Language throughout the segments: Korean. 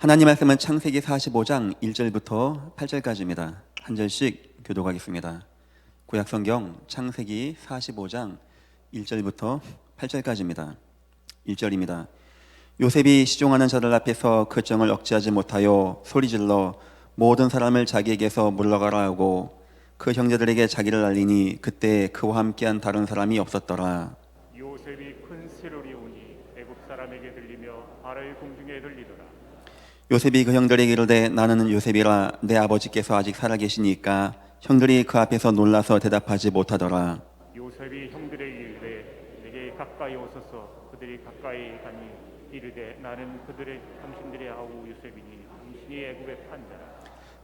하나님 말씀은 창세기 45장 1절부터 8절까지입니다. 한 절씩 교독하겠습니다. 구약성경 창세기 45장 1절부터 8절까지입니다. 1절입니다. 요셉이 시종하는 자들 앞에서 그 정을 억제하지 못하여 소리질러 모든 사람을 자기에게서 물러가라 하고 그 형제들에게 자기를 알리니 그때 그와 함께한 다른 사람이 없었더라. 요셉이 큰 세로리 우니 애굽 사람에게 들리며 바로의 궁중에 들리더라. 요셉이 그 형들에게 이르되 나는 요셉이라 내 아버지께서 아직 살아계시니까 형들이 그 앞에서 놀라서 대답하지 못하더라. 요셉이 형들에게 이르되 내게 가까이 오소서. 그들이 가까이 가니 이르되 나는 당신들의 아우 요셉이니 당신이 애굽에 판 자라.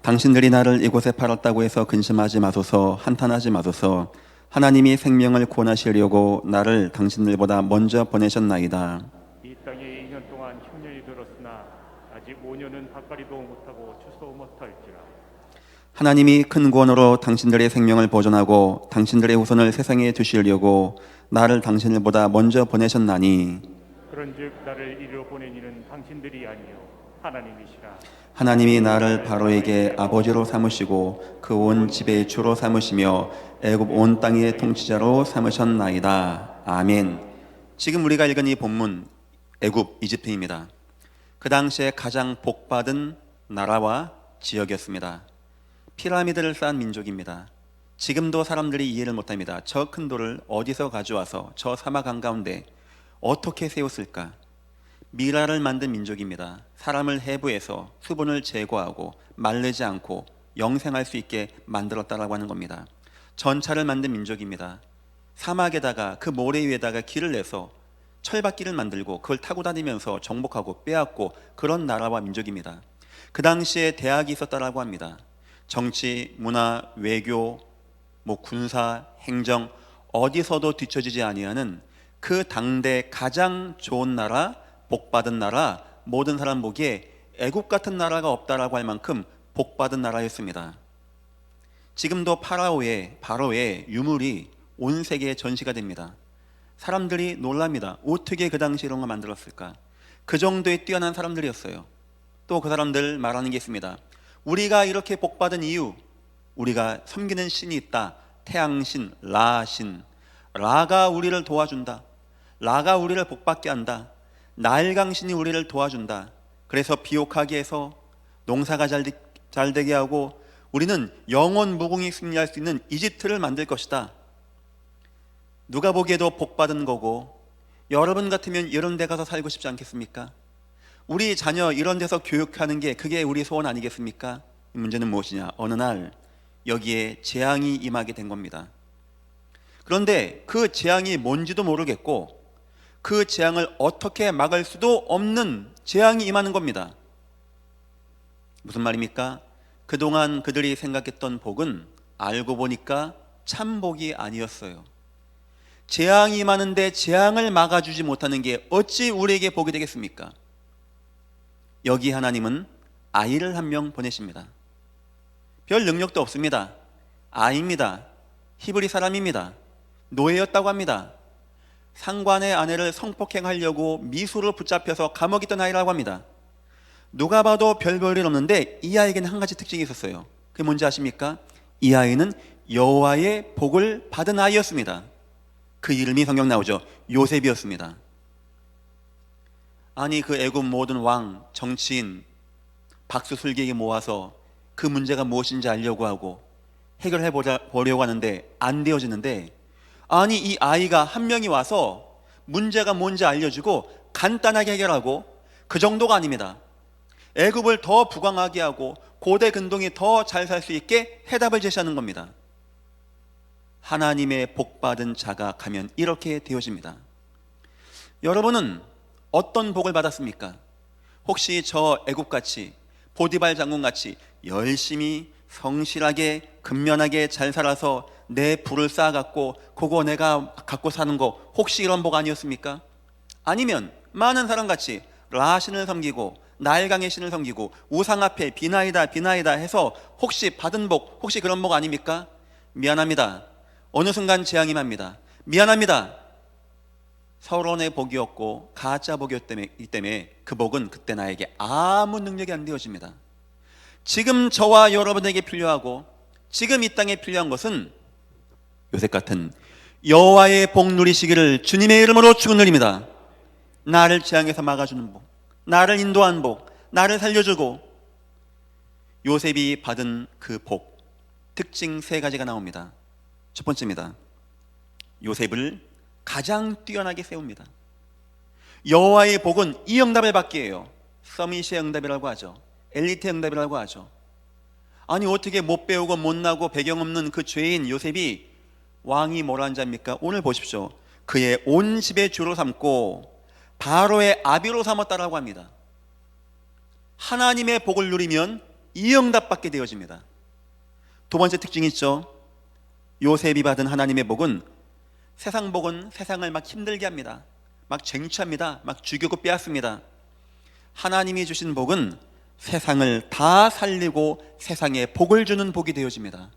당신들이 나를 이곳에 팔았다고 해서 근심하지 마소서. 한탄하지 마소서. 하나님이 생명을 구원하시려고 나를 당신들보다 먼저 보내셨나이다. 이 땅에 2년 동안 흉년이 들었으나 아직 5년은 밭갈이도 못하고 추수 못할지라. 하나님이 큰 구원으로 당신들의 생명을 보존하고 당신들의 후손을 세상에 두시려고 나를 당신들보다 먼저 보내셨나니 그런즉 나를 이리로 보낸 이는 당신들이 아니요 하나님이시라. 하나님이 나를 바로에게 아버지로 삼으시고 그 온 집의 주로 삼으시며 애굽 온 땅의 통치자로 삼으셨나이다. 아멘. 지금 우리가 읽은 이 본문 애굽 이집트입니다. 그 당시에 가장 복받은 나라와 지역이었습니다. 피라미드를 쌓은 민족입니다. 지금도 사람들이 이해를 못합니다. 저 큰 돌을 어디서 가져와서 저 사막 한가운데 어떻게 세웠을까? 미라를 만든 민족입니다. 사람을 해부해서 수분을 제거하고 마르지 않고 영생할 수 있게 만들었다라고 하는 겁니다. 전차를 만든 민족입니다. 사막에다가 그 모래 위에다가 길을 내서 철바퀴를 만들고 그걸 타고 다니면서 정복하고 빼앗고 그런 나라와 민족입니다. 그 당시에 대학이 있었다라고 합니다. 정치, 문화, 외교, 군사, 행정 어디서도 뒤처지지 아니하는 그 당대 가장 좋은 나라, 복받은 나라, 모든 사람 보기에 애굽 같은 나라가 없다라고 할 만큼 복받은 나라였습니다. 지금도 바로의 유물이 온 세계에 전시가 됩니다. 사람들이 놀랍니다. 어떻게 그 당시 이런 거 만들었을까? 그 정도의 뛰어난 사람들이었어요. 또 그 사람들 말하는 게 있습니다. 우리가 이렇게 복받은 이유, 우리가 섬기는 신이 있다. 태양신, 라신. 라가 우리를 도와준다. 라가 우리를 복받게 한다. 나일강신이 우리를 도와준다. 그래서 비옥하게 해서 농사가 잘 되게 하고 우리는 영원 무궁히 승리할 수 있는 이집트를 만들 것이다. 누가 보기에도 복받은 거고, 여러분 같으면 이런 데 가서 살고 싶지 않겠습니까? 우리 자녀 이런 데서 교육하는 게 그게 우리 소원 아니겠습니까? 이 문제는 무엇이냐? 어느 날 여기에 재앙이 임하게 된 겁니다. 그런데 그 재앙이 뭔지도 모르겠고 그 재앙을 어떻게 막을 수도 없는 재앙이 임하는 겁니다. 무슨 말입니까? 그동안 그들이 생각했던 복은 알고 보니까 참 복이 아니었어요. 재앙이 임하는데 재앙을 막아주지 못하는 게 어찌 우리에게 복이 되겠습니까? 여기 하나님은 아이를 한 명 보내십니다. 별 능력도 없습니다. 아이입니다. 히브리 사람입니다. 노예였다고 합니다. 상관의 아내를 성폭행하려고 미수를 붙잡혀서 감옥에 있던 아이라고 합니다. 누가 봐도 별 볼일 없는데 이 아이에게는 한 가지 특징이 있었어요. 그게 뭔지 아십니까? 이 아이는 여호와의 복을 받은 아이였습니다. 그 이름이 성경 나오죠. 요셉이었습니다. 아니 그 애굽 모든 왕, 정치인, 박수술객이 모아서 그 문제가 무엇인지 알려고 하고 해결해 보려고 하는데 안 되어지는데, 아니 이 아이가 한 명이 와서 문제가 뭔지 알려주고 간단하게 해결하고, 그 정도가 아닙니다. 애굽을 더 부강하게 하고 고대 근동이 더 잘 살 수 있게 해답을 제시하는 겁니다. 하나님의 복받은 자가 가면 이렇게 되어집니다. 여러분은 어떤 복을 받았습니까? 혹시 저 애굽같이 보디발 장군같이 열심히 성실하게 근면하게 잘 살아서 내 부를 쌓아갖고 그거 내가 갖고 사는 거 혹시 이런 복 아니었습니까? 아니면 많은 사람같이 라신을 섬기고 나일강의 신을 섬기고 우상 앞에 비나이다 해서 혹시 받은 복, 혹시 그런 복 아닙니까? 미안합니다. 어느 순간 재앙이 맙니다. 미안합니다. 서론의 복이었고 가짜 복이었기 때문에 그 복은 그때 나에게 아무 능력이 안 되어집니다. 지금 저와 여러분에게 필요하고 지금 이 땅에 필요한 것은 요셉 같은 여호와의 복 누리시기를 주님의 이름으로 축원드립니다. 나를 재앙에서 막아주는 복, 나를 인도한 복, 나를 살려주고. 요셉이 받은 그 복, 특징 3가지가 나옵니다. 첫 번째입니다. 요셉을 가장 뛰어나게 세웁니다. 여호와의 복은 이 응답을 받기예요. 서밋의 응답이라고 하죠. 엘리트의 응답이라고 하죠. 아니 어떻게 못 배우고 못나고 배경 없는 그 죄인 요셉이 왕이 뭐라는 자입니까? 오늘 보십시오. 그의 온 집의 주로 삼고 바로의 아비로 삼았다라고 합니다. 하나님의 복을 누리면 이 응답 받게 되어집니다. 두 번째 특징이 있죠. 요셉이 받은 하나님의 복은 세상 복은 세상을 막 힘들게 합니다. 막 쟁취합니다. 막 죽이고 빼앗습니다. 하나님이 주신 복은 세상을 다 살리고 세상에 복을 주는 복이 되어집니다.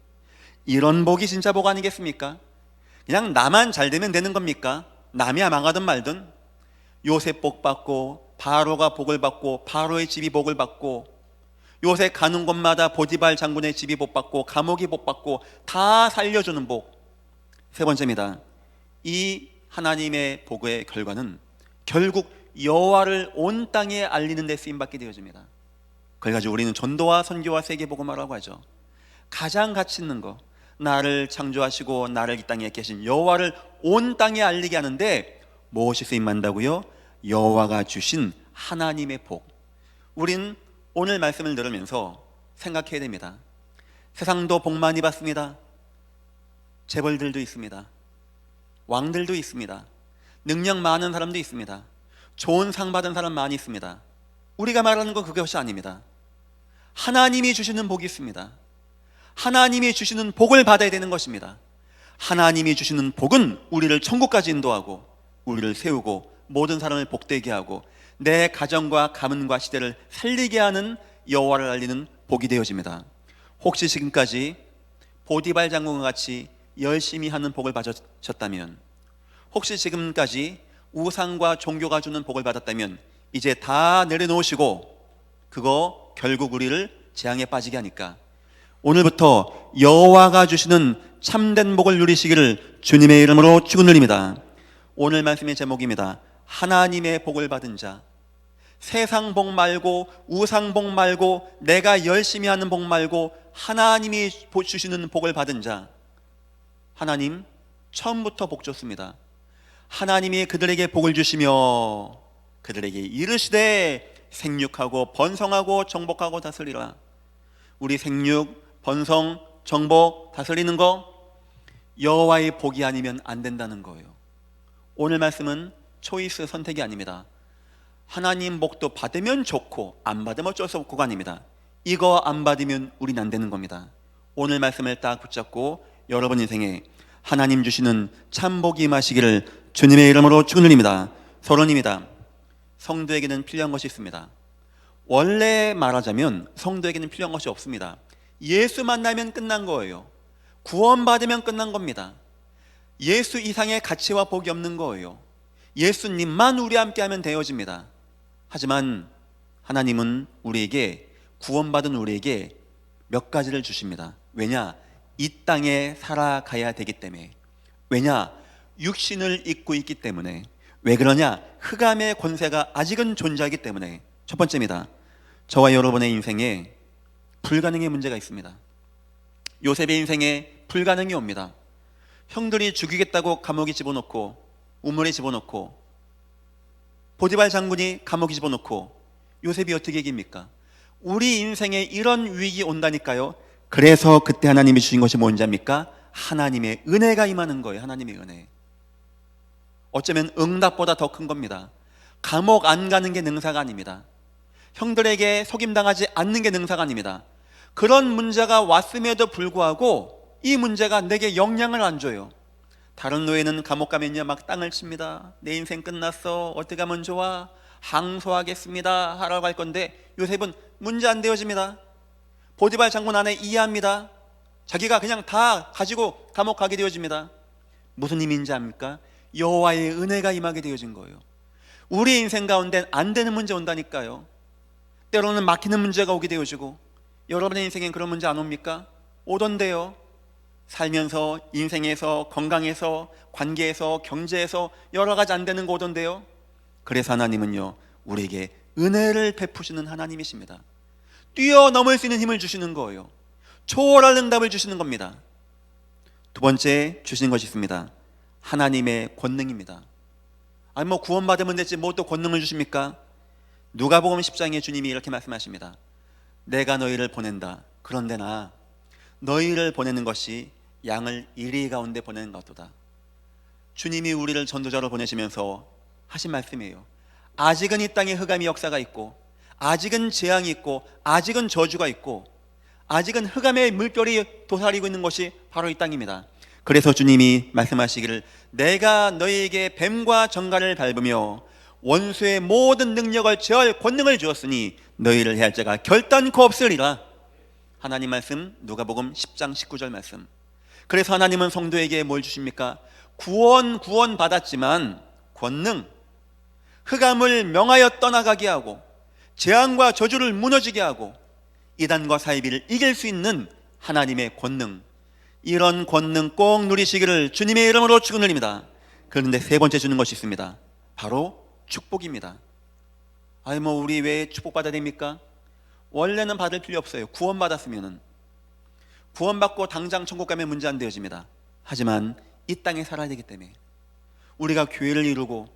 이런 복이 진짜 복 아니겠습니까? 그냥 나만 잘 되면 되는 겁니까? 남이야 망하든 말든. 요셉 복 받고 바로가 복을 받고 바로의 집이 복을 받고 요셉 가는 곳마다 보디발 장군의 집이 복 받고 감옥이 복 받고 다 살려주는 복. 세 번째입니다. 이 하나님의 복의 결과는 결국 여호와를 온 땅에 알리는 데 쓰임받게 되어집니다. 그걸 가지고 우리는 전도와 선교와 세계복음화라고 하죠. 가장 가치 있는 거, 나를 창조하시고 나를 이 땅에 계신 여호와를 온 땅에 알리게 하는데 무엇이 쓰임받는다고요? 여호와가 주신 하나님의 복. 우린 오늘 말씀을 들으면서 생각해야 됩니다. 세상도 복 많이 받습니다. 재벌들도 있습니다. 왕들도 있습니다. 능력 많은 사람도 있습니다. 좋은 상 받은 사람 많이 있습니다. 우리가 말하는 건 그것이 아닙니다. 하나님이 주시는 복이 있습니다. 하나님이 주시는 복을 받아야 되는 것입니다. 하나님이 주시는 복은 우리를 천국까지 인도하고 우리를 세우고 모든 사람을 복되게 하고 내 가정과 가문과 시대를 살리게 하는 여호와를 알리는 복이 되어집니다. 혹시 지금까지 보디발 장군과 같이 열심히 하는 복을 받으셨다면, 혹시 지금까지 우상과 종교가 주는 복을 받았다면 이제 다 내려놓으시고 그거 결국 우리를 재앙에 빠지게 하니까 오늘부터 여호와가 주시는 참된 복을 누리시기를 주님의 이름으로 축원드립니다. 오늘 말씀의 제목입니다. 하나님의 복을 받은 자. 세상 복 말고 우상 복 말고 내가 열심히 하는 복 말고 하나님이 주시는 복을 받은 자. 하나님 처음부터 복 줬습니다. 하나님이 그들에게 복을 주시며 그들에게 이르시되 생육하고 번성하고 정복하고 다스리라. 우리 생육, 번성, 정복, 다스리는 거 여호와의 복이 아니면 안 된다는 거예요. 오늘 말씀은 초이스 선택이 아닙니다. 하나님 복도 받으면 좋고 안 받으면 어쩔 수 없고가 아닙니다. 이거 안 받으면 우린 안 되는 겁니다. 오늘 말씀을 딱 붙잡고 여러분 인생에 하나님 주시는 참복이 임하시기를 주님의 이름으로 축원드립니다. 서론입니다. 성도에게는 필요한 것이 있습니다. 원래 말하자면 성도에게는 필요한 것이 없습니다. 예수 만나면 끝난 거예요. 구원받으면 끝난 겁니다. 예수 이상의 가치와 복이 없는 거예요. 예수님만 우리 함께 하면 되어집니다. 하지만 하나님은 우리에게, 구원받은 우리에게 몇 가지를 주십니다. 왜냐? 이 땅에 살아가야 되기 때문에. 왜냐? 육신을 입고 있기 때문에. 왜 그러냐? 흑암의 권세가 아직은 존재하기 때문에. 첫 번째입니다. 저와 여러분의 인생에 불가능의 문제가 있습니다. 요셉의 인생에 불가능이 옵니다. 형들이 죽이겠다고 감옥에 집어넣고 우물에 집어넣고 보디발 장군이 감옥에 집어넣고 요셉이 어떻게 이깁니까? 우리 인생에 이런 위기 온다니까요. 그래서 그때 하나님이 주신 것이 뭔지 압니까? 하나님의 은혜가 임하는 거예요. 하나님의 은혜. 어쩌면 응답보다 더 큰 겁니다. 감옥 안 가는 게 능사가 아닙니다. 형들에게 속임당하지 않는 게 능사가 아닙니다. 그런 문제가 왔음에도 불구하고 이 문제가 내게 영향을 안 줘요. 다른 노예는 감옥 가면요 막 땅을 칩니다. 내 인생 끝났어. 어떻게 하면 좋아? 항소하겠습니다 하라고 할 건데 요셉은 문제 안 되어집니다. 보디발 장군 안에 이해합니다. 자기가 그냥 다 가지고 감옥 가게 되어집니다. 무슨 의미인지 압니까? 여호와의 은혜가 임하게 되어진 거예요. 우리 인생 가운데 안 되는 문제 온다니까요. 때로는 막히는 문제가 오게 되어지고, 여러분의 인생엔 그런 문제 안 옵니까? 오던데요. 살면서, 인생에서, 건강에서, 관계에서, 경제에서 여러 가지 안 되는 거 오던데요. 그래서 하나님은요, 우리에게 은혜를 베푸시는 하나님이십니다. 뛰어넘을 수 있는 힘을 주시는 거예요. 초월할 응답을 주시는 겁니다. 두 번째 주시는 것이 있습니다. 하나님의 권능입니다. 아니 뭐 구원받으면 됐지 뭐 또 권능을 주십니까? 누가복음 10장에 주님이 이렇게 말씀하십니다. 내가 너희를 보낸다. 그런데 나 너희를 보내는 것이 양을 이리 가운데 보내는 것보다. 주님이 우리를 전도자로 보내시면서 하신 말씀이에요. 아직은 이 땅에 흑암의 역사가 있고, 아직은 재앙이 있고, 아직은 저주가 있고, 아직은 흑암의 물결이 도사리고 있는 것이 바로 이 땅입니다. 그래서 주님이 말씀하시기를 내가 너희에게 뱀과 정갈을 밟으며 원수의 모든 능력을 제할 권능을 주었으니 너희를 해할 자가 결단코 없으리라. 하나님 말씀, 누가복음 10장 19절 말씀. 그래서 하나님은 성도에게 뭘 주십니까? 구원 받았지만 권능, 흑암을 명하여 떠나가게 하고 재앙과 저주를 무너지게 하고 이단과 사이비를 이길 수 있는 하나님의 권능, 이런 권능 꼭 누리시기를 주님의 이름으로 축원드립니다. 그런데 세 번째 주는 것이 있습니다. 바로 축복입니다. 아니 뭐 우리 왜 축복받아야 됩니까? 원래는 받을 필요 없어요. 구원받았으면은, 구원받고 당장 천국 가면 문제 안 되어집니다. 하지만 이 땅에 살아야 되기 때문에 우리가 교회를 이루고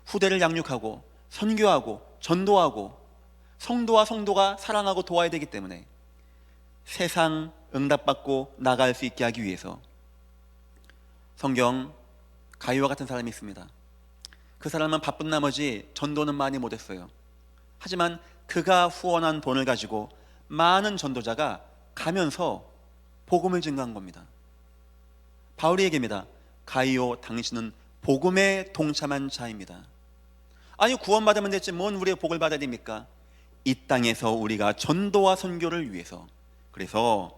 후대를 양육하고 선교하고 전도하고 성도와 성도가 사랑하고 도와야 되기 때문에 세상 응답받고 나갈 수 있게 하기 위해서 성경 가이와 같은 사람이 있습니다. 그 사람은 바쁜 나머지 전도는 많이 못했어요. 하지만 그가 후원한 돈을 가지고 많은 전도자가 가면서 복음을 증거한 겁니다. 바울이 얘기합니다. 가이오, 당신은 복음에 동참한 자입니다. 아니 구원받으면 됐지 뭔 우리의 복을 받아야 됩니까? 이 땅에서 우리가 전도와 선교를 위해서. 그래서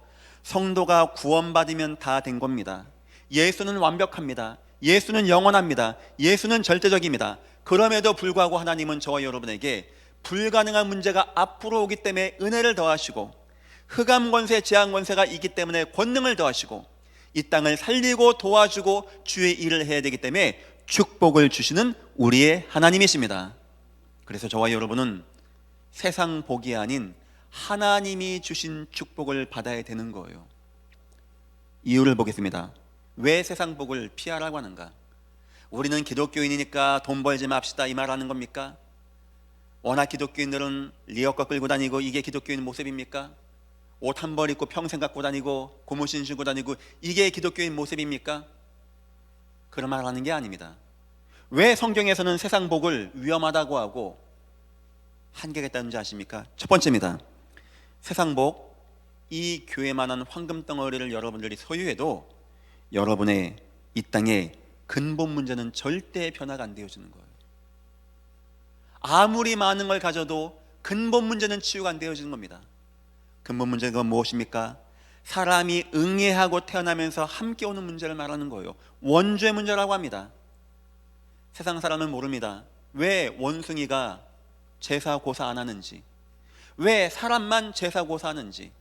성도가 구원받으면 다 된 겁니다. 예수는 완벽합니다. 예수는 영원합니다. 예수는 절대적입니다. 그럼에도 불구하고 하나님은 저와 여러분에게 불가능한 문제가 앞으로 오기 때문에 은혜를 더하시고, 흑암 권세, 재앙 권세가 있기 때문에 권능을 더하시고, 이 땅을 살리고 도와주고 주의 일을 해야 되기 때문에 축복을 주시는 우리의 하나님이십니다. 그래서 저와 여러분은 세상 복이 아닌 하나님이 주신 축복을 받아야 되는 거예요. 이유를 보겠습니다. 왜 세상 복을 피하라고 하는가? 우리는 기독교인이니까 돈 벌지 맙시다 이 말하는 겁니까? 워낙 기독교인들은 리어카 끌고 다니고 이게 기독교인 모습입니까? 옷 한 벌 입고 평생 갖고 다니고 고무신 신고 다니고 이게 기독교인 모습입니까? 그런 말 하는 게 아닙니다. 왜 성경에서는 세상 복을 위험하다고 하고 한계가 있다는지 아십니까? 첫 번째입니다. 세상 복, 이 교회만한 황금 덩어리를 여러분들이 소유해도 여러분의 이 땅의 근본 문제는 절대 변화가 안 되어지는 거예요. 아무리 많은 걸 가져도 근본 문제는 치유가 안 되어지는 겁니다. 근본 문제가 무엇입니까? 사람이 응애하고 태어나면서 함께 오는 문제를 말하는 거예요. 원죄 문제라고 합니다. 세상 사람은 모릅니다. 왜 원숭이가 제사 고사 안 하는지, 왜 사람만 제사 고사하는지.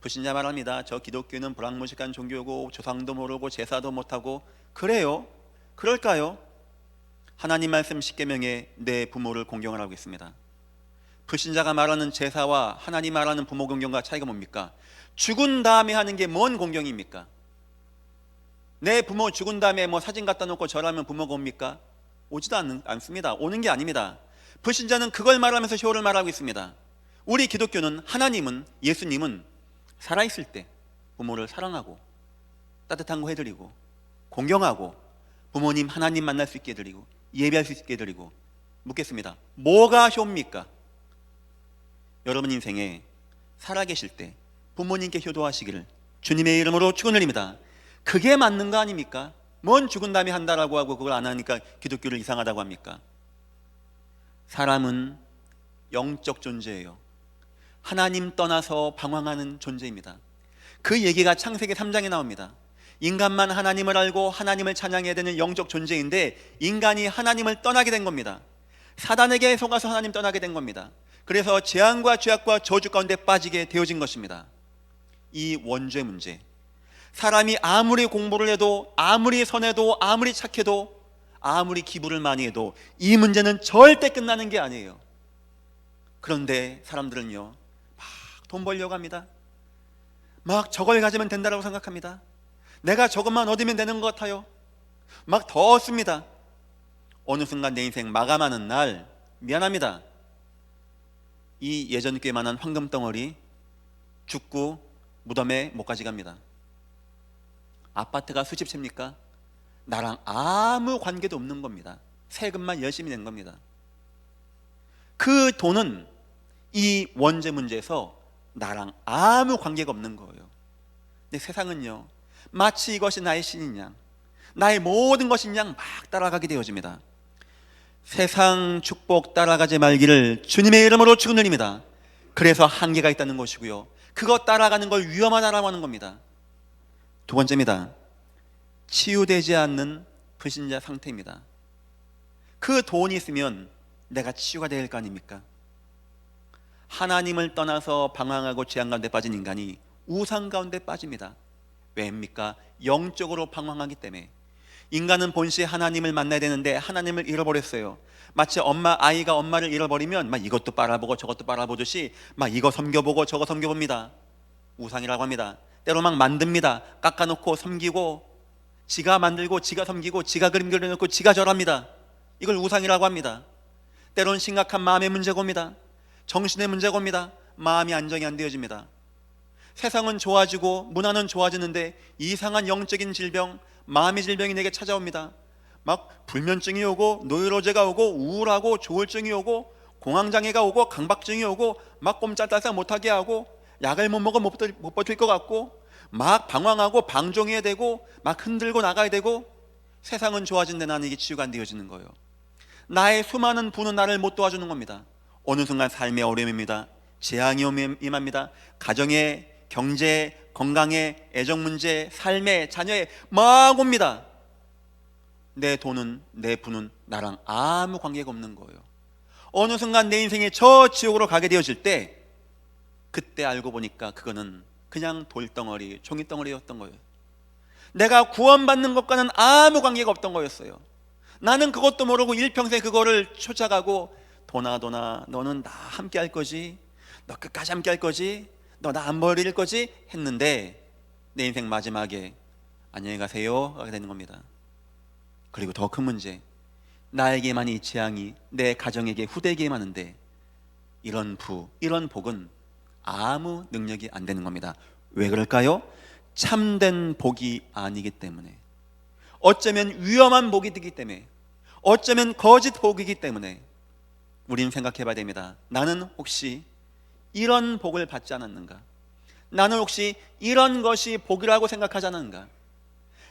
불신자 말합니다. 저 기독교는 불황무식한 종교고 조상도 모르고 제사도 못하고. 그래요? 그럴까요? 하나님 말씀 십계명에 내 부모를 공경하라고 했습니다. 불신자가 말하는 제사와 하나님 말하는 부모 공경과 차이가 뭡니까? 죽은 다음에 하는 게 뭔 공경입니까? 내 부모 죽은 다음에 뭐 사진 갖다 놓고 절하면 부모가 옵니까? 오지도 않습니다. 오는 게 아닙니다. 불신자는 그걸 말하면서 효를 말하고 있습니다. 우리 기독교는, 하나님은, 예수님은 살아있을 때 부모를 사랑하고 따뜻한 거 해드리고 공경하고 부모님, 하나님 만날 수 있게 해드리고 예배할 수 있게 해드리고. 묻겠습니다. 뭐가 효입니까? 여러분 인생에 살아계실 때 부모님께 효도하시기를 주님의 이름으로 축원드립니다. 그게 맞는 거 아닙니까? 뭔 죽은 다음에 한다라고 하고 그걸 안 하니까 기독교를 이상하다고 합니까? 사람은 영적 존재예요. 하나님 떠나서 방황하는 존재입니다. 그 얘기가 창세기 3장에 나옵니다. 인간만 하나님을 알고 하나님을 찬양해야 되는 영적 존재인데 인간이 하나님을 떠나게 된 겁니다. 사단에게 속아서 하나님 떠나게 된 겁니다. 그래서 재앙과 죄악과 저주 가운데 빠지게 되어진 것입니다. 이 원죄 문제, 사람이 아무리 공부를 해도, 아무리 선해도, 아무리 착해도, 아무리 기부를 많이 해도 이 문제는 절대 끝나는 게 아니에요. 그런데 사람들은요, 막 돈 벌려고 합니다. 막 저걸 가지면 된다고 생각합니다. 내가 저것만 얻으면 되는 것 같아요. 막 더 얻습니다. 어느 순간 내 인생 마감하는 날, 미안합니다, 이 예전 꾀만한 황금 덩어리 죽고 무덤에 못 가져갑니다. 아파트가 수십 채입니까? 나랑 아무 관계도 없는 겁니다. 세금만 열심히 낸 겁니다. 그 돈은 이 원죄 문제에서 나랑 아무 관계가 없는 거예요. 근데 세상은요, 마치 이것이 나의 신인 양, 나의 모든 것인 양 막 따라가게 되어집니다. 세상 축복 따라가지 말기를 주님의 이름으로 축원드립니다. 그래서 한계가 있다는 것이고요, 그거 따라가는 걸 위험하다라고 하는 겁니다. 두 번째입니다. 치유되지 않는 불신자 상태입니다. 그 돈이 있으면 내가 치유가 될 거 아닙니까? 하나님을 떠나서 방황하고 재앙 가운데 빠진 인간이 우상 가운데 빠집니다. 왜입니까? 영적으로 방황하기 때문에. 인간은 본시 하나님을 만나야 되는데 하나님을 잃어버렸어요. 마치 아이가 엄마를 잃어버리면 막 이것도 빨아보고 저것도 빨아보듯이 막 이거 섬겨보고 저거 섬겨봅니다. 우상이라고 합니다. 때로 막 만듭니다. 깎아놓고 섬기고, 지가 만들고 지가 섬기고 지가 그림 그려놓고 지가 절합니다. 이걸 우상이라고 합니다. 때로는 심각한 마음의 문제가 옵니다. 정신의 문제가 옵니다. 마음이 안정이 안 되어집니다. 세상은 좋아지고 문화는 좋아지는데 이상한 영적인 질병, 마음의 질병이 내게 찾아옵니다. 막 불면증이 오고 노이로제가 오고 우울하고 조울증이 오고 공황장애가 오고 강박증이 오고 막 꼼짝달싹 못하게 하고 약을 못 먹어 못 버틸 것 같고 막 방황하고 방종해야 되고 막 흔들고 나가야 되고, 세상은 좋아진데 나는 이게 치유가 안 되어지는 거예요. 나의 수많은 부는 나를 못 도와주는 겁니다. 어느 순간 삶의 어려움입니다. 재앙이 임합니다. 가정에, 경제, 건강에, 애정 문제, 삶에, 자녀에 막 옵니다. 내 돈은, 내 부는 나랑 아무 관계가 없는 거예요. 어느 순간 내 인생이 저 지옥으로 가게 되어질 때, 그때 알고 보니까 그거는 그냥 돌덩어리, 종이덩어리였던 거예요. 내가 구원받는 것과는 아무 관계가 없던 거였어요. 나는 그것도 모르고 일평생 그거를 쫓아가고, 도나 너는 나 함께 할 거지, 너 끝까지 함께 할 거지, 너 나 안 버릴 거지 했는데 내 인생 마지막에 안녕히 가세요 하게 되는 겁니다. 그리고 더 큰 문제, 나에게만 이 재앙이 내 가정에게, 후대에게 임하는데 이런 이런 복은 아무 능력이 안 되는 겁니다. 왜 그럴까요? 참된 복이 아니기 때문에, 어쩌면 위험한 복이 되기 때문에, 어쩌면 거짓 복이기 때문에 우리는 생각해 봐야 됩니다. 나는 혹시 이런 복을 받지 않았는가? 나는 혹시 이런 것이 복이라고 생각하지 않았는가?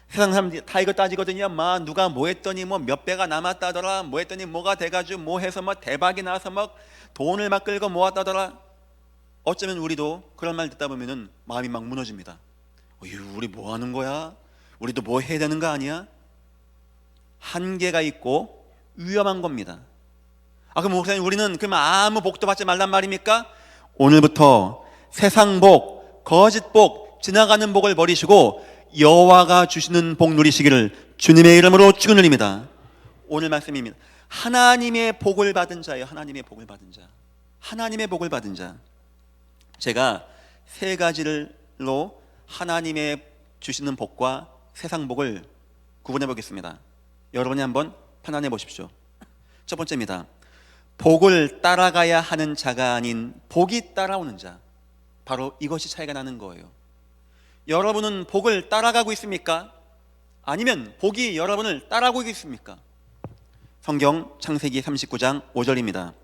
세상 사람들이 다 이거 따지거든요. 막 누가 뭐 했더니 뭐 몇 배가 남았다더라, 뭐 했더니 뭐가 돼가지고 뭐 해서 뭐 대박이 나서 막 돈을 막 끌고 모았다더라. 어쩌면 우리도 그런 말 듣다 보면은 마음이 막 무너집니다. 우리 뭐 하는 거야? 우리도 뭐 해야 되는 거 아니야? 한계가 있고 위험한 겁니다. 그럼 목사님, 우리는 그러면 아무 복도 받지 말란 말입니까? 오늘부터 세상 복, 거짓 복, 지나가는 복을 버리시고 여호와가 주시는 복 누리시기를 주님의 이름으로 축원드립니다. 오늘 말씀입니다. 하나님의 복을 받은 자예요. 하나님의 복을 받은 자. 하나님의 복을 받은 자. 제가 세 가지로 하나님의 주시는 복과 세상 복을 구분해 보겠습니다. 여러분이 한번 판단해 보십시오. 첫 번째입니다. 복을 따라가야 하는 자가 아닌 복이 따라오는 자. 바로 이것이 차이가 나는 거예요. 여러분은 복을 따라가고 있습니까? 아니면 복이 여러분을 따라오고 있습니까? 성경 창세기 39장 5절입니다.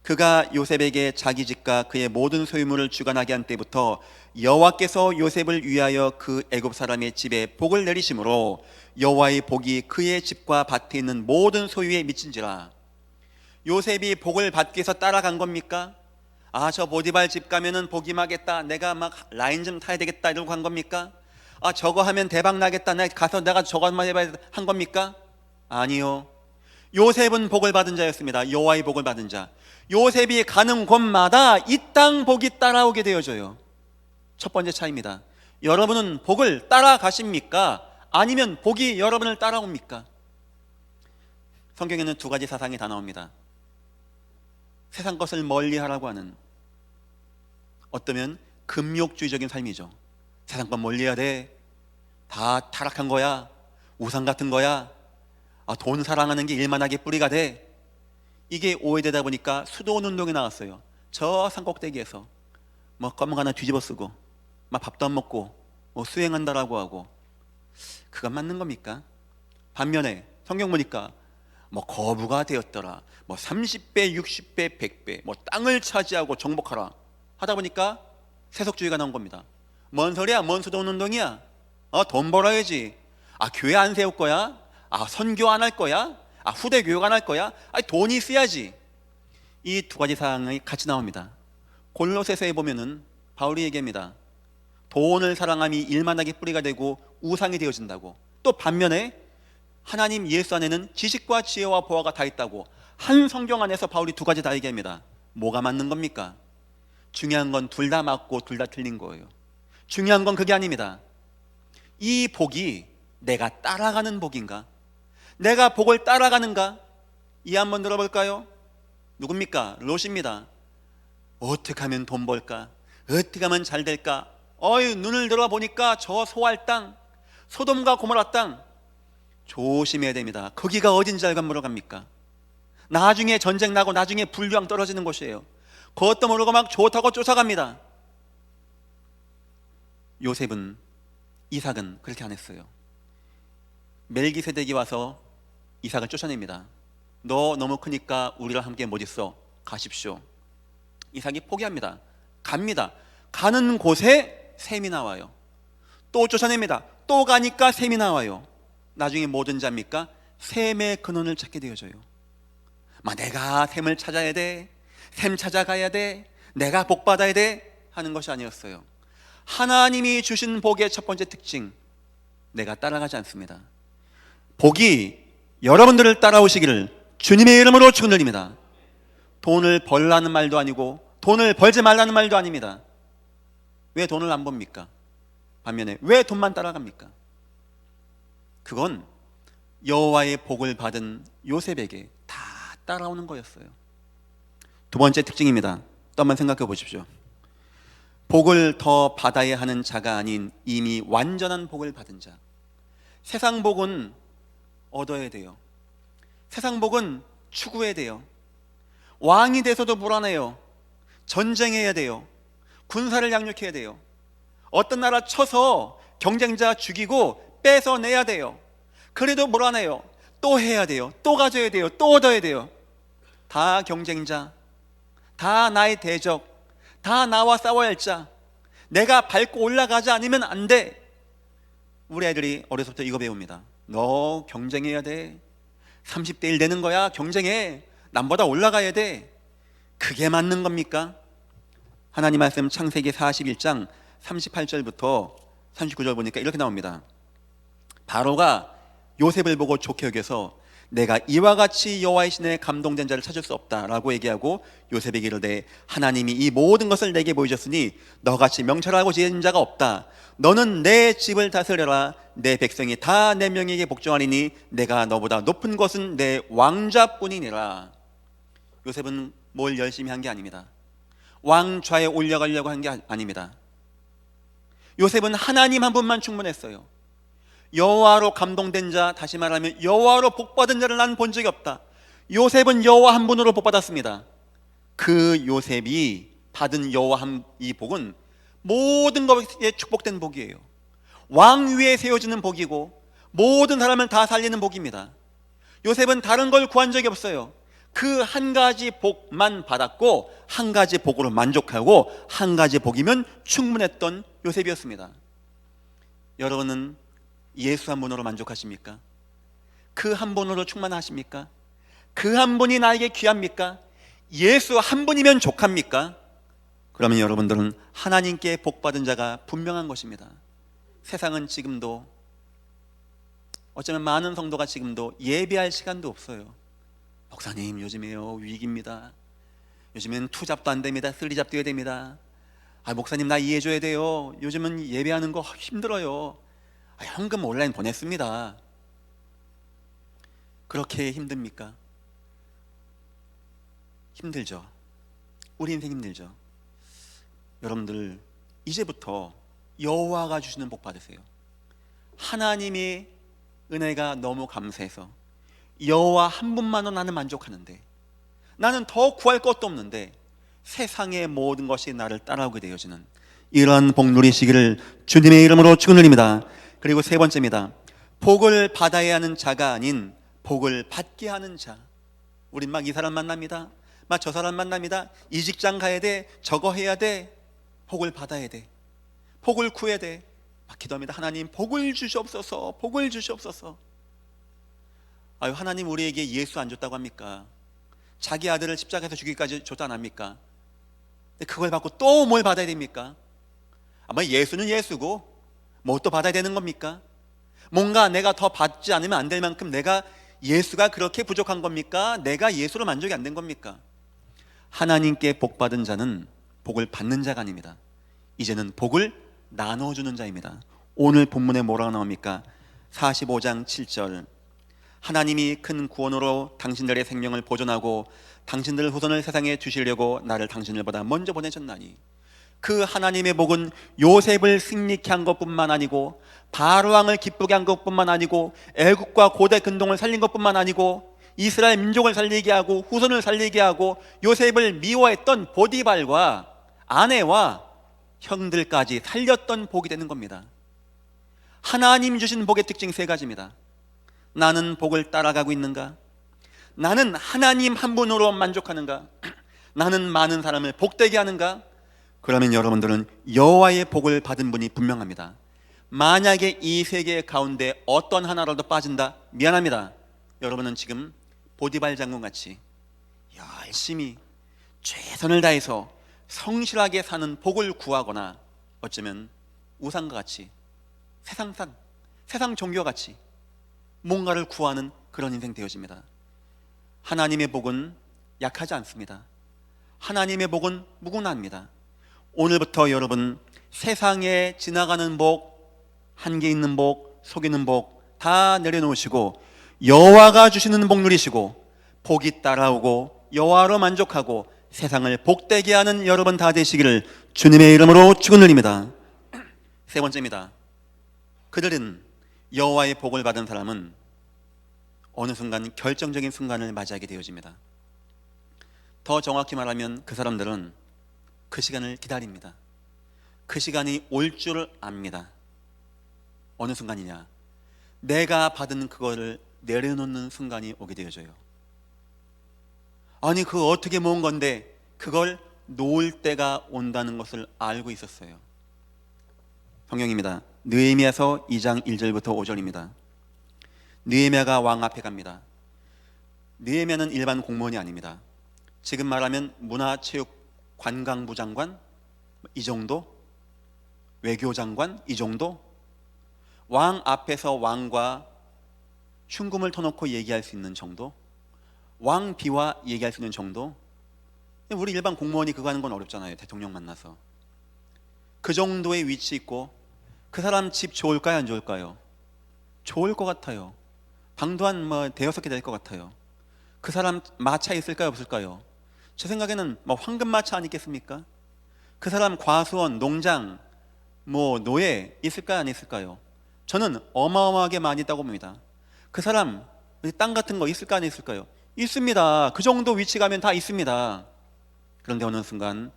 그가 요셉에게 자기 집과 그의 모든 소유물을 주관하게 한 때부터 여호와께서 요셉을 위하여 그 애굽 사람의 집에 복을 내리심으로 여호와의 복이 그의 집과 밭에 있는 모든 소유에 미친지라. 요셉이 복을 받기 위해서 따라간 겁니까? 저 보디발 집 가면은 복이 임하겠다, 내가 막 라인 좀 타야 되겠다 이러고 간 겁니까? 아, 저거 하면 대박 나겠다, 내가 가서 내가 저것만 해봐야 한 겁니까? 아니요. 요셉은 복을 받은 자였습니다. 여호와의 복을 받은 자. 요셉이 가는 곳마다 이 땅 복이 따라오게 되어져요. 첫 번째 차이입니다. 여러분은 복을 따라가십니까? 아니면 복이 여러분을 따라옵니까? 성경에는 두 가지 사상이 다 나옵니다. 세상 것을 멀리하라고 하는, 어떠면 금욕주의적인 삶이죠. 세상 것 멀리해야 돼. 다 타락한 거야. 우상 같은 거야. 돈 사랑하는 게 일만하게 뿌리가 돼. 이게 오해되다 보니까 수도원 운동이 나왔어요. 저 산꼭대기에서 검은 하나 뒤집어 쓰고 막 밥도 안 먹고 수행한다라고 하고, 그건 맞는 겁니까? 반면에 성경 보니까 거부가 되었더라, 30배, 60배, 100배, 땅을 차지하고 정복하라 하다 보니까 세속주의가 나온 겁니다. 뭔 소리야? 뭔 수도원 운동이야? 돈 벌어야지. 교회 안 세울 거야? 선교 안 할 거야? 후대 교육 안 할 거야? 돈이 있어야지. 이 두 가지 사항이 같이 나옵니다. 골로새서에 보면은 바울이 얘기합니다. 돈을 사랑함이 일만하게 뿌리가 되고 우상이 되어진다고. 또 반면에 하나님 예수 안에는 지식과 지혜와 보화가 다 있다고. 한 성경 안에서 바울이 두 가지 다 얘기합니다. 뭐가 맞는 겁니까? 중요한 건 둘 다 맞고 둘 다 틀린 거예요. 중요한 건 그게 아닙니다. 이 복이 내가 따라가는 복인가? 내가 복을 따라가는가? 이 한번 들어볼까요? 누굽니까? 롯입니다. 어떻게 하면 돈 벌까? 어떻게 하면 잘 될까? 눈을 들어보니까 저 소알 땅, 소돔과 고모라 땅, 조심해야 됩니다. 거기가 어딘지 알고 물어갑니까? 나중에 전쟁 나고 나중에 불량 떨어지는 곳이에요. 그것도 모르고 막 좋다고 쫓아갑니다. 요셉은, 이삭은 그렇게 안 했어요. 멜기세덱이 와서 이삭을 쫓아냅니다. 너 너무 크니까 우리랑 함께 못 있어, 가십시오. 이삭이 포기합니다. 갑니다. 가는 곳에 샘이 나와요. 또 쫓아냅니다. 또 가니까 샘이 나와요. 나중에 뭐든지 합니까? 샘의 근원을 찾게 되어져요. 내가 샘을 찾아야 돼, 샘 찾아가야 돼, 내가 복 받아야 돼 하는 것이 아니었어요. 하나님이 주신 복의 첫 번째 특징, 내가 따라가지 않습니다. 복이 여러분들을 따라오시기를 주님의 이름으로 축원드립니다. 돈을 벌라는 말도 아니고 돈을 벌지 말라는 말도 아닙니다. 왜 돈을 안 법니까? 반면에 왜 돈만 따라갑니까? 그건 여호와의 복을 받은 요셉에게 다 따라오는 거였어요. 두 번째 특징입니다. 또 한번 생각해 보십시오. 복을 더 받아야 하는 자가 아닌 이미 완전한 복을 받은 자. 세상 복은 얻어야 돼요. 세상 복은 추구해야 돼요. 왕이 돼서도 불안해요. 전쟁해야 돼요. 군사를 양육해야 돼요. 어떤 나라 쳐서 경쟁자 죽이고 뺏어내야 돼요. 그래도 불안해요. 또 해야 돼요. 또 가져야 돼요. 또 얻어야 돼요. 다 경쟁자, 다 나의 대적, 다 나와 싸워야 할 자. 내가 밟고 올라가지 않으면 안 돼. 우리 애들이 어려서부터 이거 배웁니다. 너 경쟁해야 돼. 30대 1 되는 거야. 경쟁해. 남보다 올라가야 돼. 그게 맞는 겁니까? 하나님 말씀 창세기 41장 38절부터 39절 보니까 이렇게 나옵니다. 바로가 요셉을 보고 좋게 여겨서 내가 이와 같이 여호와의 신에 감동된 자를 찾을 수 없다라고 얘기하고 요셉에게 이르되 하나님이 이 모든 것을 내게 보이셨으니 너같이 명철하고 지혜진 자가 없다. 너는 내 집을 다스려라. 내 백성이 다 내 명에게 복종하리니 내가 너보다 높은 것은 내 왕자뿐이니라. 요셉은 뭘 열심히 한 게 아닙니다. 왕좌에 올라가려고 한 게 아닙니다. 요셉은 하나님 한 분만 충분했어요. 여호와로 감동된 자, 다시 말하면 여호와로 복받은 자를 난 본 적이 없다. 요셉은 여호와 한 분으로 복받았습니다. 그 요셉이 받은 여호와 이 복은 모든 것에 축복된 복이에요. 왕 위에 세워지는 복이고 모든 사람을 다 살리는 복입니다. 요셉은 다른 걸 구한 적이 없어요. 그 한 가지 복만 받았고 한 가지 복으로 만족하고 한 가지 복이면 충분했던 요셉이었습니다. 여러분은 예수 한 분으로 만족하십니까? 그 한 분으로 충만하십니까? 그 한 분이 나에게 귀합니까? 예수 한 분이면 족합니까? 그러면 여러분들은 하나님께 복받은 자가 분명한 것입니다. 세상은 지금도, 어쩌면 많은 성도가 지금도 예배할 시간도 없어요. 목사님, 요즘에요 위기입니다. 요즘엔 투잡도 안 됩니다. 쓰리잡 뛰어야 됩니다. 목사님, 나 이해해줘야 돼요. 요즘은 예배하는 거 힘들어요. 현금 온라인 보냈습니다. 그렇게 힘듭니까? 힘들죠. 우리 인생 힘들죠. 여러분들, 이제부터 여호와가 주시는 복 받으세요. 하나님의 은혜가 너무 감사해서 여호와 한 분만으로 나는 만족하는데, 나는 더 구할 것도 없는데 세상의 모든 것이 나를 따라오게 되어지는 이러한 복 누리시기를 주님의 이름으로 축원드립니다. 그리고 세 번째입니다. 복을 받아야 하는 자가 아닌 복을 받게 하는 자. 우린 막 이 사람 만납니다. 막 저 사람 만납니다. 이 직장 가야 돼, 저거 해야 돼. 복을 받아야 돼, 복을 구해야 돼. 막 기도합니다. 하나님, 복을 주시옵소서, 복을 주시옵소서. 하나님 우리에게 예수 안 줬다고 합니까? 자기 아들을 십자가에서 죽이기까지 줬다 안 합니까? 근데 그걸 받고 또 뭘 받아야 됩니까? 예수는 예수고 뭐 또 받아야 되는 겁니까? 뭔가 내가 더 받지 않으면 안 될 만큼 내가 예수가 그렇게 부족한 겁니까? 내가 예수로 만족이 안 된 겁니까? 하나님께 복 받은 자는 복을 받는 자가 아닙니다. 이제는 복을 나눠주는 자입니다. 오늘 본문에 뭐라고 나옵니까? 45장 7절. 하나님이 큰 구원으로 당신들의 생명을 보존하고 당신들 후손을 세상에 주시려고 나를 당신들보다 먼저 보내셨나니, 그 하나님의 복은 요셉을 승리케 한 것뿐만 아니고 바로왕을 기쁘게 한 것뿐만 아니고 애국과 고대 근동을 살린 것뿐만 아니고 이스라엘 민족을 살리게 하고 후손을 살리게 하고 요셉을 미워했던 보디발과 아내와 형들까지 살렸던 복이 되는 겁니다. 하나님 주신 복의 특징 세 가지입니다. 나는 복을 따라가고 있는가? 나는 하나님 한 분으로 만족하는가? 나는 많은 사람을 복되게 하는가? 그러면 여러분들은 여호와의 복을 받은 분이 분명합니다. 만약에 이 세 개 가운데 어떤 하나라도 빠진다, 미안합니다. 여러분은 지금 보디발 장군같이 열심히 최선을 다해서 성실하게 사는 복을 구하거나, 어쩌면 우상과 같이 세상 종교같이 뭔가를 구하는 그런 인생 되어집니다. 하나님의 복은 약하지 않습니다. 하나님의 복은 무궁합니다. 오늘부터 여러분, 세상에 지나가는 복, 한계 있는 복, 속이는 복 다 내려놓으시고 여호와가 주시는 복 누리시고, 복이 따라오고 여호와로 만족하고 세상을 복되게 하는 여러분 다 되시기를 주님의 이름으로 축원드립니다. 세 번째입니다. 그들은, 여호와의 복을 받은 사람은 어느 순간 결정적인 순간을 맞이하게 되어집니다. 더 정확히 말하면 그 사람들은 그 시간을 기다립니다. 그 시간이 올 줄 압니다. 어느 순간이냐? 내가 받은 그거를 내려놓는 순간이 오게 되어져요. 아니, 그거 어떻게 모은 건데 그걸 놓을 때가 온다는 것을 알고 있었어요. 성경입니다. 느헤미야서 2장 1절부터 5절입니다. 느헤미야가 왕 앞에 갑니다. 느헤미야는 일반 공무원이 아닙니다. 지금 말하면 문화체육관광부 장관 이 정도, 외교장관 이 정도, 왕 앞에서 왕과 흉금을 터놓고 얘기할 수 있는 정도, 왕 비와 얘기할 수 있는 정도. 우리 일반 공무원이 그거 하는 건 어렵잖아요. 대통령 만나서. 그 정도의 위치 있고, 그 사람 집 좋을까요, 안 좋을까요? 좋을 것 같아요. 방도 한 대여섯 개 될 것 같아요. 그 사람 마차 있을까요, 없을까요? 제 생각에는 황금마차 아니겠습니까? 그 사람 과수원, 농장, 노예 있을까요, 안 있을까요? 저는 어마어마하게 많이 있다고 봅니다. 그 사람 땅 같은 거 있을까, 안 있을까요? 있습니다. 그 정도 위치 가면 다 있습니다. 그런데 어느 순간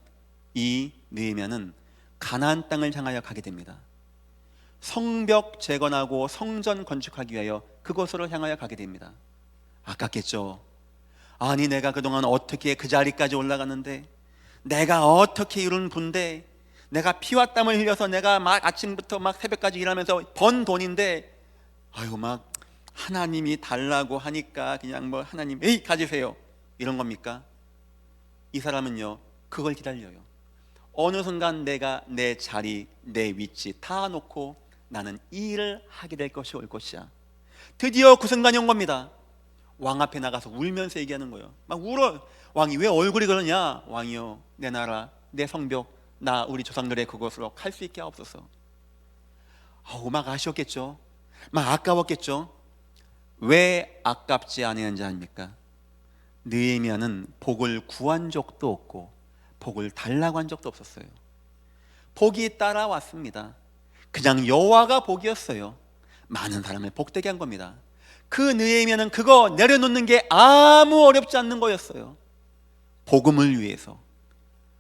이 느헤미야는 가나안 땅을 향하여 가게 됩니다. 성벽 재건하고 성전 건축하기 위하여 그곳으로 향하여 가게 됩니다. 아깝겠죠. 아니, 내가 그동안 어떻게 그 자리까지 올라갔는데, 내가 어떻게 이룬 분데, 내가 피와 땀을 흘려서 내가 막 아침부터 막 새벽까지 일하면서 번 돈인데, 하나님이 달라고 하니까 그냥 하나님 에이 가지세요, 이런 겁니까? 이 사람은요, 그걸 기다려요. 어느 순간 내가 내 자리, 내 위치 다 놓고 나는 이 일을 하게 될 것이 올 것이야. 드디어 그 순간이 온 겁니다. 왕 앞에 나가서 울면서 얘기하는 거예요. 막 울어. 왕이 왜 얼굴이 그러냐? 왕이여, 내 나라, 내 성벽, 나 우리 조상들의 그것으로 갈 수 있게 하옵소서. 막 아쉬웠겠죠. 막 아까웠겠죠. 왜 아깝지 않았는지 아닙니까? 느헤미야는 복을 구한 적도 없고 복을 달라고 한 적도 없었어요. 복이 따라왔습니다. 그냥 여호와가 복이었어요. 많은 사람을 복되게 한 겁니다. 그 느헤미야는 그거 내려놓는 게 아무 어렵지 않는 거였어요. 복음을 위해서,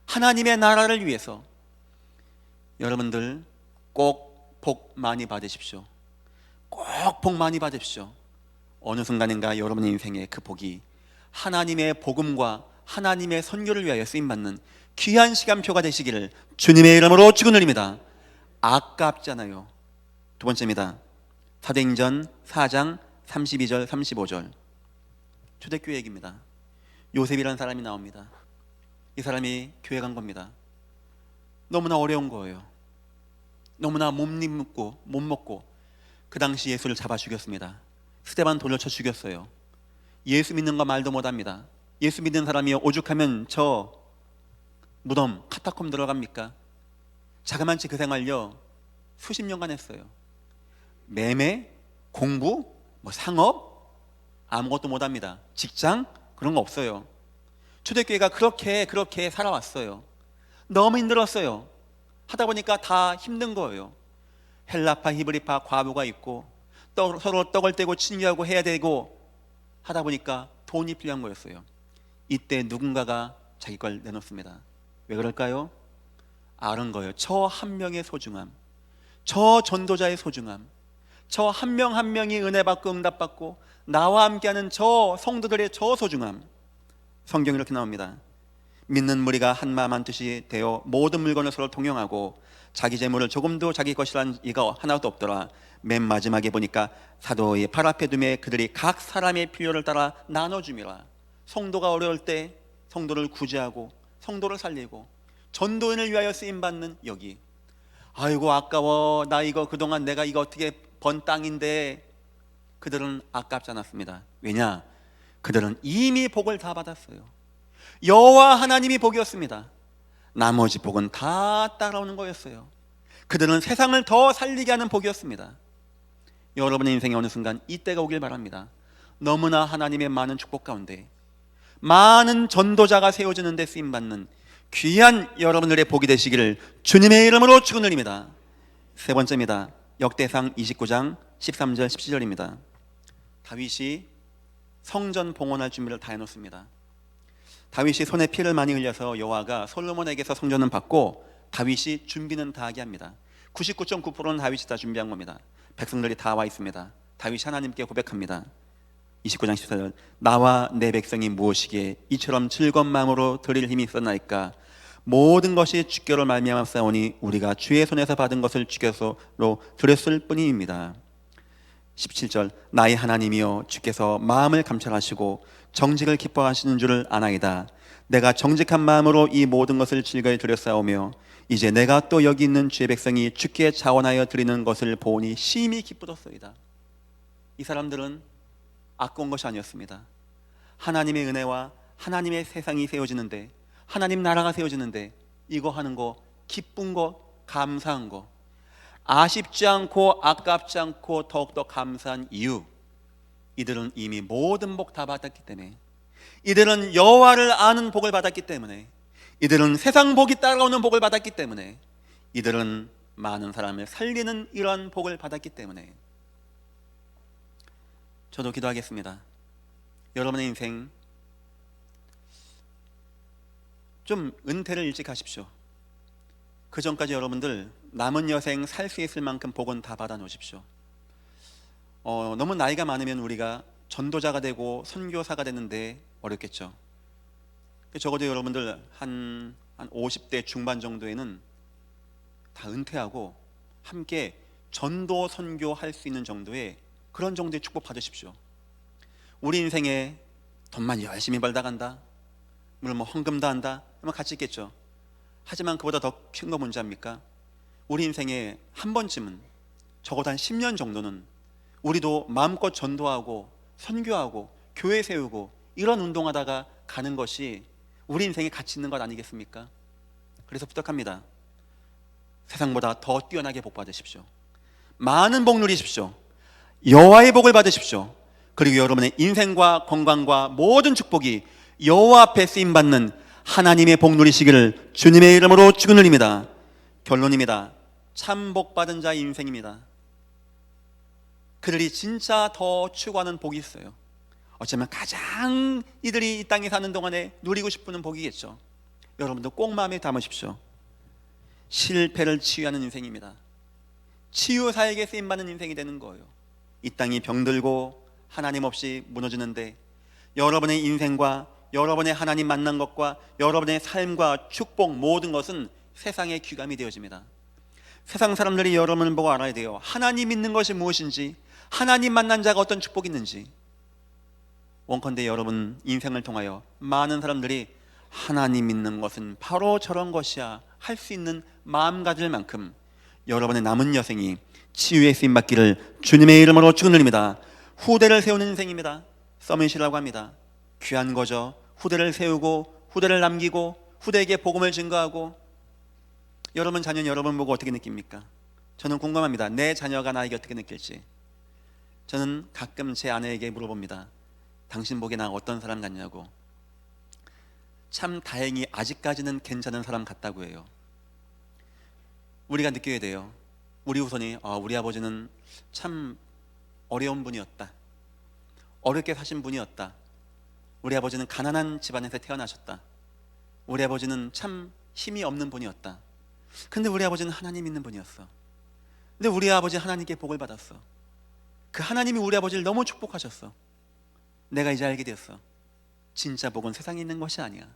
하나님의 나라를 위해서. 여러분들 꼭 복 많이 받으십시오. 꼭 복 많이 받으십시오. 어느 순간인가 여러분의 인생에 그 복이 하나님의 복음과 하나님의 선교를 위하여 쓰임받는 귀한 시간표가 되시기를 주님의 이름으로 축원드립니다. 아깝잖아요. 두 번째입니다. 사도행전 4장 32절 35절 초대교회 얘기입니다. 요셉이라는 사람이 나옵니다. 이 사람이 교회 간 겁니다. 너무나 어려운 거예요. 너무나 못 먹고 그 당시 예수를 잡아 죽였습니다. 스데반 돌려쳐 죽였어요. 예수 믿는 거 말도 못합니다. 예수 믿는 사람이 오죽하면 저 무덤 카타콤 들어갑니까? 자그만치 그 생활요 수십 년간 했어요. 매매, 공부, 상업 아무것도 못합니다. 직장 그런 거 없어요. 초대교회가 그렇게 살아왔어요. 너무 힘들었어요. 하다 보니까 다 힘든 거예요. 헬라파, 히브리파 과부가 있고 서로 떡을 떼고 친교하고 해야 되고 하다 보니까 돈이 필요한 거였어요. 이때 누군가가 자기 걸 내놓습니다. 왜 그럴까요? 아는 거예요. 저 한 명의 소중함, 저 전도자의 소중함, 저 한 명 한 명이 은혜 받고 응답 받고 나와 함께하는 저 성도들의 저 소중함. 성경이 이렇게 나옵니다. 믿는 무리가 한 마음 한 뜻이 되어 모든 물건을 서로 통용하고 자기 재물을 조금도 자기 것이란 이가 하나도 없더라. 맨 마지막에 보니까 사도의 팔 앞에 두매 그들이 각 사람의 필요를 따라 나눠줌이라. 성도가 어려울 때 성도를 구제하고 성도를 살리고 전도인을 위하여 쓰임받는 여기. 아이고 아까워, 나 이거 그동안 내가 이거 어떻게 번 땅인데. 그들은 아깝지 않았습니다. 왜냐? 그들은 이미 복을 다 받았어요. 여호와 하나님이 복이었습니다. 나머지 복은 다 따라오는 거였어요. 그들은 세상을 더 살리게 하는 복이었습니다. 여러분의 인생의 어느 순간 이때가 오길 바랍니다. 너무나 하나님의 많은 축복 가운데 많은 전도자가 세워지는 데 쓰임받는 귀한 여러분들의 복이 되시기를 주님의 이름으로 축원드립니다. 세 번째입니다. 역대상 29장 13절 17절입니다. 다윗이 성전 봉헌할 준비를 다 해놓습니다. 다윗이 손에 피를 많이 흘려서 여호와가 솔로몬에게서 성전은 받고 다윗이 준비는 다 하게 합니다. 99.9%는 다윗이 다 준비한 겁니다. 백성들이 다 와 있습니다. 다윗이 하나님께 고백합니다. 29장 14절 나와 내 백성이 무엇이기에 이처럼 즐거운 마음으로 드릴 힘이 있었나이까. 모든 것이 주께로 말미암았사오니 우리가 주의 손에서 받은 것을 주께로 드렸을 뿐입니다. 17절 나의 하나님이여 주께서 마음을 감찰하시고 정직을 기뻐하시는 줄을 아나이다. 내가 정직한 마음으로 이 모든 것을 즐거이 드렸사오며 이제 내가 또 여기 있는 주의 백성이 주께 자원하여 드리는 것을 보니 심히 기쁘었소이다. 이 사람들은 아까운 것이 아니었습니다. 하나님의 은혜와 하나님의 세상이 세워지는데, 하나님 나라가 세워지는데 이거 하는 거, 기쁜 거, 감사한 거, 아쉽지 않고 아깝지 않고 더욱더 감사한 이유, 이들은 이미 모든 복 다 받았기 때문에, 이들은 여호와를 아는 복을 받았기 때문에, 이들은 세상 복이 따라오는 복을 받았기 때문에, 이들은 많은 사람을 살리는 이러한 복을 받았기 때문에. 저도 기도하겠습니다. 여러분의 인생 좀 은퇴를 일찍 하십시오. 그 전까지 여러분들 남은 여생 살 수 있을 만큼 복은 다 받아 놓으십시오. 너무 나이가 많으면 우리가 전도자가 되고 선교사가 되는데 어렵겠죠. 적어도 여러분들 한 50대 중반 정도에는 다 은퇴하고 함께 전도 선교할 수 있는 정도의 그런 정도의 축복 받으십시오. 우리 인생에 돈만 열심히 벌다 간다, 물론 헌금도 한다, 같이 있겠죠. 하지만 그보다 더 큰 거 뭔지 압니까? 우리 인생에 한 번쯤은 적어도 한 10년 정도는 우리도 마음껏 전도하고 선교하고 교회 세우고 이런 운동하다가 가는 것이 우리 인생에 가치 있는 것 아니겠습니까? 그래서 부탁합니다. 세상보다 더 뛰어나게 복 받으십시오. 많은 복 누리십시오. 여호와의 복을 받으십시오. 그리고 여러분의 인생과 건강과 모든 축복이 여호와 앞에 쓰임받는 하나님의 복 누리시기를 주님의 이름으로 축원드립니다. 결론입니다. 참 복 받은 자의 인생입니다. 그들이 진짜 더 추구하는 복이 있어요. 어쩌면 가장 이들이 이 땅에 사는 동안에 누리고 싶은 복이겠죠. 여러분도 꼭 마음에 담으십시오. 실패를 치유하는 인생입니다. 치유사에게 쓰임받는 인생이 되는 거예요. 이 땅이 병들고 하나님 없이 무너지는데 여러분의 인생과 여러분의 하나님 만난 것과 여러분의 삶과 축복 모든 것은 세상의 귀감이 되어집니다. 세상 사람들이 여러분을 보고 알아야 돼요. 하나님 믿는 것이 무엇인지, 하나님 만난 자가 어떤 축복이 있는지. 원컨대 여러분 인생을 통하여 많은 사람들이 하나님 믿는 것은 바로 저런 것이야 할 수 있는 마음 가질 만큼 여러분의 남은 여생이 치유의 쓰임받기를 주님의 이름으로 축원드립니다. 후대를 세우는 인생입니다. 서밋이라고 합니다. 귀한 거죠. 후대를 세우고 후대를 남기고 후대에게 복음을 증거하고. 여러분 자녀는 여러분 보고 어떻게 느낍니까? 저는 궁금합니다. 내 자녀가 나에게 어떻게 느낄지. 저는 가끔 제 아내에게 물어봅니다. 당신 보기에 나 어떤 사람 같냐고. 참 다행히 아직까지는 괜찮은 사람 같다고 해요. 우리가 느껴야 돼요. 우리 후손이 우리 아버지는 참 어려운 분이었다. 어렵게 사신 분이었다. 우리 아버지는 가난한 집안에서 태어나셨다. 우리 아버지는 참 힘이 없는 분이었다. 근데 우리 아버지는 하나님 믿는 분이었어. 근데 우리 아버지 하나님께 복을 받았어. 그 하나님이 우리 아버지를 너무 축복하셨어. 내가 이제 알게 되었어. 진짜 복은 세상에 있는 것이 아니야.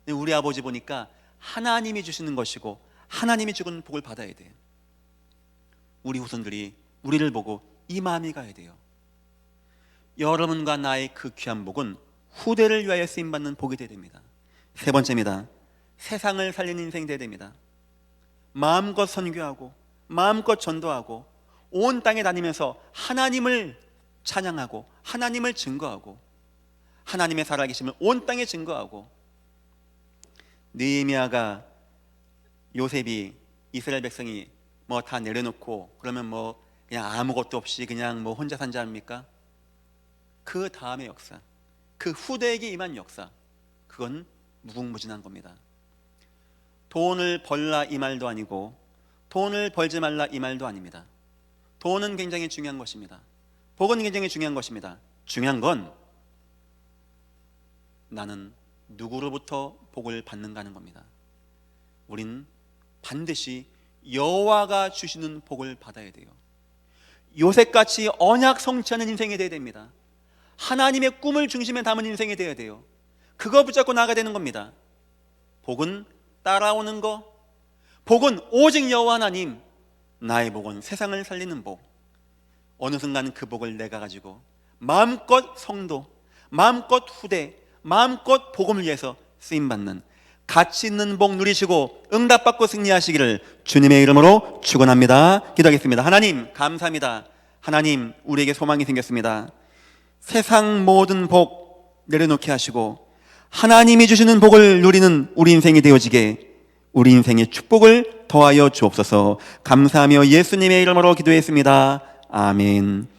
우리 아버지 보니까 하나님이 주시는 것이고 하나님이 주는 복을 받아야 돼. 우리 후손들이 우리를 보고 이 마음이 가야 돼요. 여러분과 나의 그 귀한 복은 후대를 위하여 쓰임받는 복이 되어야 됩니다. 세 번째입니다. 세상을 살리는 인생이 되어야 됩니다. 마음껏 선교하고 마음껏 전도하고 온 땅에 다니면서 하나님을 찬양하고 하나님을 증거하고 하나님의 살아계심을 온 땅에 증거하고. 느헤미야가 요셉이 이스라엘 백성이 뭐 다 내려놓고 그러면 뭐 그냥 아무것도 없이 그냥 뭐 혼자 산지 합니까? 그 다음의 역사, 그 후대에게 임한 역사, 그건 무궁무진한 겁니다. 돈을 벌라 이 말도 아니고 돈을 벌지 말라 이 말도 아닙니다. 돈은 굉장히 중요한 것입니다. 복은 굉장히 중요한 것입니다. 중요한 건 나는 누구로부터 복을 받는가 하는 겁니다. 우린 반드시 여호와가 주시는 복을 받아야 돼요. 요셉같이 언약 성취하는 인생이 되어야 됩니다. 하나님의 꿈을 중심에 담은 인생이 되어야 돼요. 그거 붙잡고 나가야 되는 겁니다. 복은 따라오는 거, 복은 오직 여호와 하나님, 나의 복은 세상을 살리는 복. 어느 순간 그 복을 내가 가지고 마음껏 성도, 마음껏 후대, 마음껏 복음을 위해서 쓰임받는 가치 있는 복 누리시고 응답받고 승리하시기를 주님의 이름으로 축원합니다. 기도하겠습니다. 하나님 감사합니다. 하나님 우리에게 소망이 생겼습니다. 세상 모든 복 내려놓게 하시고 하나님이 주시는 복을 누리는 우리 인생이 되어지게 우리 인생의 축복을 더하여 주옵소서. 감사하며 예수님의 이름으로 기도했습니다. 아멘.